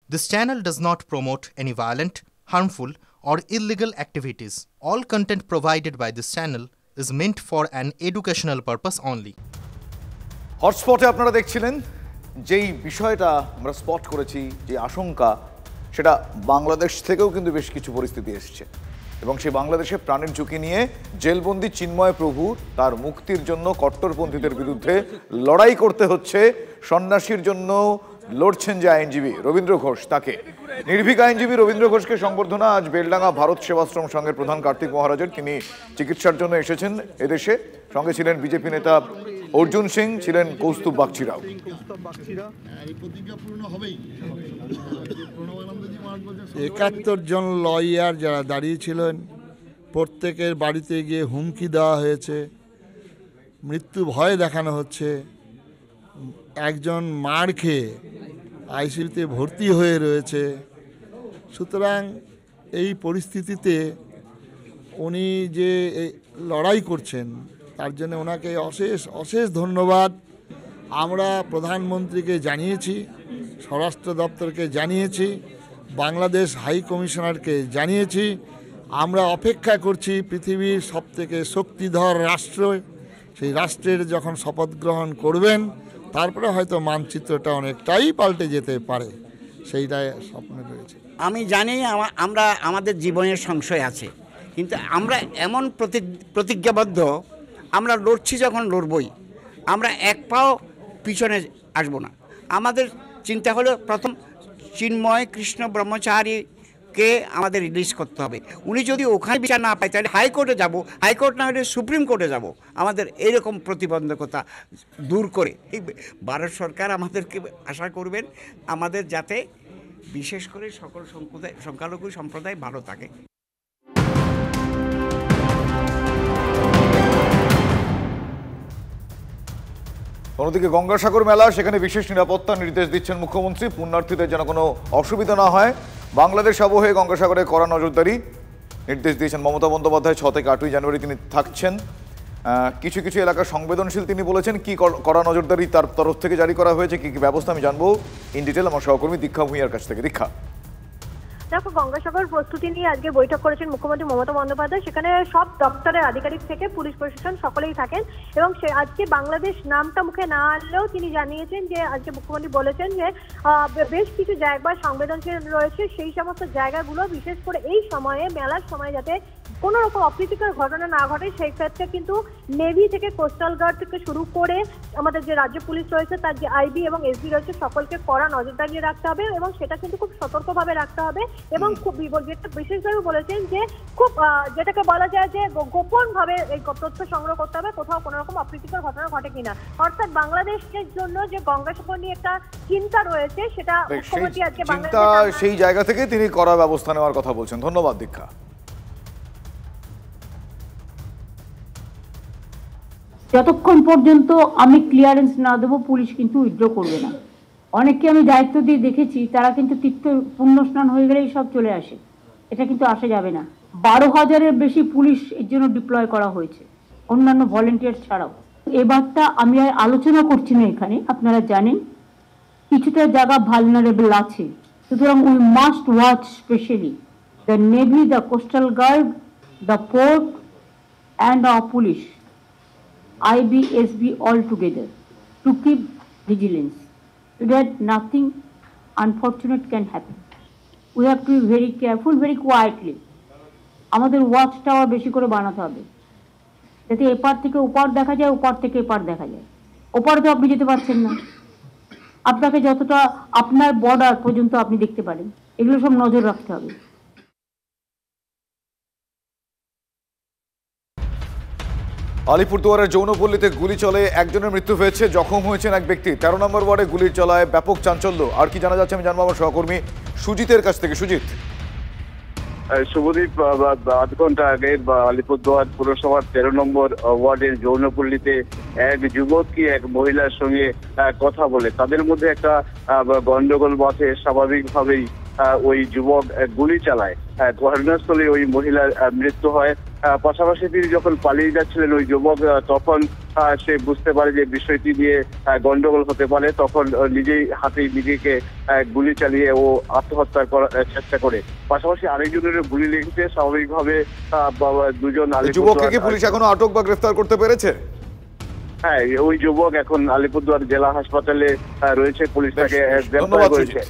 This channel does not promote any violent, harmful, or illegal activities. All content provided by this channel is meant for an educational purpose only. হটস্পটে আপনারা দেখছিলেন যেই বিষয়টা আমরা spot করেছি, যে আশঙ্কা, সেটা বাংলাদেশ থেকেও কিন্তু বেশ কিছু পরিস্থিতি এসছে এবং সেই বাংলাদেশে প্রাণের ঝুঁকি নিয়ে জেলবন্দি চিন্ময় প্রভু তার মুক্তির জন্য কট্টরপন্থীদের বিরুদ্ধে লড়াই করতে হচ্ছে। সন্ন্যাসীর জন্য লড়ছেন যে আইনজীবী রবীন্দ্র ঘোষ, তাকে নির্ভীক আইনজীবী রবীন্দ্র ঘোষকে সংবর্ধনা আজ বেলডাঙ্গা ভারত সেবাশ্রম সংঘের প্রধান কার্তিক মহারাজের। তিনি চিকিৎসার জন্য এসেছেন এদেশে। সঙ্গে ছিলেন বিজেপি নেতা অর্জুন সিং, ছিলেন কৌস্তুভ বাগচিরাও। ৭১ জন লয়ার যারা দাঁড়িয়েছিলেন প্রত্যেকের বাড়িতে গিয়ে হুমকি দেওয়া হয়েছে, মৃত্যু ভয় দেখানো হচ্ছে। একজন মার খেয়ে আইসিইউতে ভর্তি হয়ে রয়েছে। সুতরাং এই পরিস্থিতিতে উনি যে লড়াই করছেন তার জন্য ওনাকে অশেষ অশেষ ধন্যবাদ। আমরা প্রধানমন্ত্রীকে জানিয়েছি, স্বরাষ্ট্র দপ্তরকে জানিয়েছি, বাংলাদেশ হাই কমিশনারকে জানিয়েছি। আমরা অপেক্ষা করছি পৃথিবীর সবথেকে শক্তিধর রাষ্ট্র, সেই রাষ্ট্রের যখন শপথ গ্রহণ করবেন তারপরে হয়তো মানচিত্রটা অনেকটাই পাল্টে যেতে পারে, সেইটাই স্বপ্ন রয়েছে। আমি জানি আমরা আমাদের জীবনের সংশয় আছে, কিন্তু আমরা এমন প্রতিজ্ঞাবদ্ধ, আমরা লড়ছি যখন লড়বই, আমরা এক পাও পিছনে আসব না। আমাদের চিন্তা হলো প্রথম চিন্ময় কৃষ্ণ ব্রহ্মচারীকে আমাদের রিলিজ করতে হবে। উনি যদি ওখানে বিচার না পায় তাহলে হাইকোর্টে যাব, হাইকোর্ট না হলে সুপ্রিম কোর্টে যাব। আমাদের এইরকম প্রতিবন্ধকতা দূর করে এই ভারত সরকার আমাদেরকে আশা করবেন আমাদের যাতে বিশেষ করে সকল সংখ্যালঘু সম্প্রদায় ভালো থাকে। অন্যদিকে গঙ্গাসাগর মেলা, সেখানে বিশেষ নিরাপত্তার নির্দেশ দিচ্ছেন মুখ্যমন্ত্রী। পুণ্যার্থীদের যেন কোনো অসুবিধা না হয়, বাংলাদেশ আবহে গঙ্গাসাগরে কড়া নজরদারি নির্দেশ দিয়েছেন মমতা বন্দ্যোপাধ্যায়। 6 থেকে 8 জানুয়ারি তিনি থাকছেন। কিছু কিছু এলাকা সংবেদনশীল তিনি বলেছেন। কি কড়া নজরদারি তার তরফ থেকে জারি করা হয়েছে, কি কি ব্যবস্থা আমি জানবো ইন ডিটেল আমার সহকর্মী দীক্ষা ভূঁইয়ার কাছ থেকে। দীক্ষা, দেখো, গঙ্গাসাগর প্রস্তুতি নিয়ে আজকে বৈঠক করেছেন মুখ্যমন্ত্রী মমতা বন্দ্যোপাধ্যায়। সেখানে সব দপ্তরের আধিকারিক থেকে পুলিশ প্রশাসন সকলেই থাকেন এবং আজকে বাংলাদেশ নামটা মুখে না আনলেও তিনি জানিয়েছেন যে আজকে মুখ্যমন্ত্রী বলেছেন যে বেশ কিছু জায়গা সংবেদনশীল রয়েছে, সেই সমস্ত জায়গাগুলো বিশেষ করে এই সময়ে মেলার সময় যাতে কোনো রকম অপ্রীতিকর ঘটনা না ঘটে সেই ক্ষেত্রে কিন্তু নেভি থেকে কোস্টাল গার্ড থেকে শুরু করে আমাদের যে রাজ্য পুলিশ রয়েছে, তার যে আইবি এবং এসবি রয়েছে, সকলকে কড়া নজরদারি রাখতে হবে এবং সেটা কিন্তু খুব সতর্কভাবে রাখতে হবে। এবং খুব যেটা বিশেষভাবে বলেছেন যে খুব যেটাকে বলা যায় যে গোপন ভাবে এই তথ্য সংগ্রহ করতে হবে কোথাও কোনো রকম অপ্রীতিকর ঘটনা ঘটে কিনা। অর্থাৎ বাংলাদেশের জন্য যে গঙ্গাসাগর নিয়ে একটা চিন্তা রয়েছে সেটা মুখ্যমন্ত্রী আজকে সেই জায়গা থেকে তিনি কড়া ব্যবস্থা নেওয়ার কথা বলছেন। ধন্যবাদ দীক্ষা। যতক্ষণ পর্যন্ত আমি ক্লিয়ারেন্স না দেবো পুলিশ কিন্তু উইথড্র করবে না। অনেককে আমি দায়িত্ব দিয়ে দেখেছি, তারা কিন্তু তীর্থ পুণ্য স্নান হয়ে গেলেই সব চলে আসে, এটা কিন্তু আসা যাবে না। 12,000-এর বেশি পুলিশ এর জন্য ডিপ্লয় করা হয়েছে, অন্যান্য ভলেন্টিয়ার ছাড়াও। এবারটা আমি আর আলোচনা করছি না এখানে, আপনারা জানেন কিছুটা জায়গা ভালনারেবল আছে, সুতরাং we must watch specially the navy, the coastal guard, the port and our police, IB, SB all together to keep vigilance so that nothing unfortunate can happen. We have to be very careful, very quietly. আমাদের watch tower বেশি করে বানাতে হবে যাতে এপার থেকে ওপার দেখা যায়, ওপার থেকে এপার দেখা যায়। ওপারে তো আপনি যেতে পারছেন না, আপনাকে যতটা আপনার বর্ডার পর্যন্ত আপনি দেখতে পারেন, এগুলো সব নজর রাখতে হবে। আলিপুরদুয়ারের যৌনপল্লীতে গুলি চলে একজনের মৃত্যু হয়েছে, জখম হয়েছেন এক ব্যক্তি। 13 নম্বর ওয়ার্ডে গুলির চলায় ব্যাপক চাঞ্চল্য। আর কি জানা যাচ্ছে আমি জানবো আমার সহকর্মী সুজিতের কাছ থেকে। সুজিত, শুভদীপ, আধ ঘন্টা আগে আলিপুরদুয়ার পুরসভার 13 নম্বর ওয়ার্ডের যৌনপল্লীতে এক যুবক কি এক মহিলার সঙ্গে কথা বলে তাদের মধ্যে একটা গন্ডগোল বাধে। স্বাভাবিকভাবেই ওই যুবক গুলি চালায়, ঘটনাস্থলে ওই মহিলার মৃত্যু হয়। পাশাপাশি তিনি যখন পালিয়ে যাচ্ছিলেন ওই যুবক তখন সে বুঝতে পারে যে বিষয়টি নিয়ে গন্ডগোল হতে পারে, তখন নিজেই হাতেই নিজেকে গুলি চালিয়ে ও আত্মহত্যা করার চেষ্টা করে। পাশাপাশি আরেকজনের গুলি লেগেছে। স্বাভাবিকভাবে দুজন যুবককে কি পুলিশ এখনো আটক বা গ্রেফতার করতে পেরেছে? হ্যাঁ, ওই যুবক এখন আলিপুরদুয়ার জেলা হাসপাতালে রয়েছে, পুলিশ তাকে গ্রেফতার করেছে।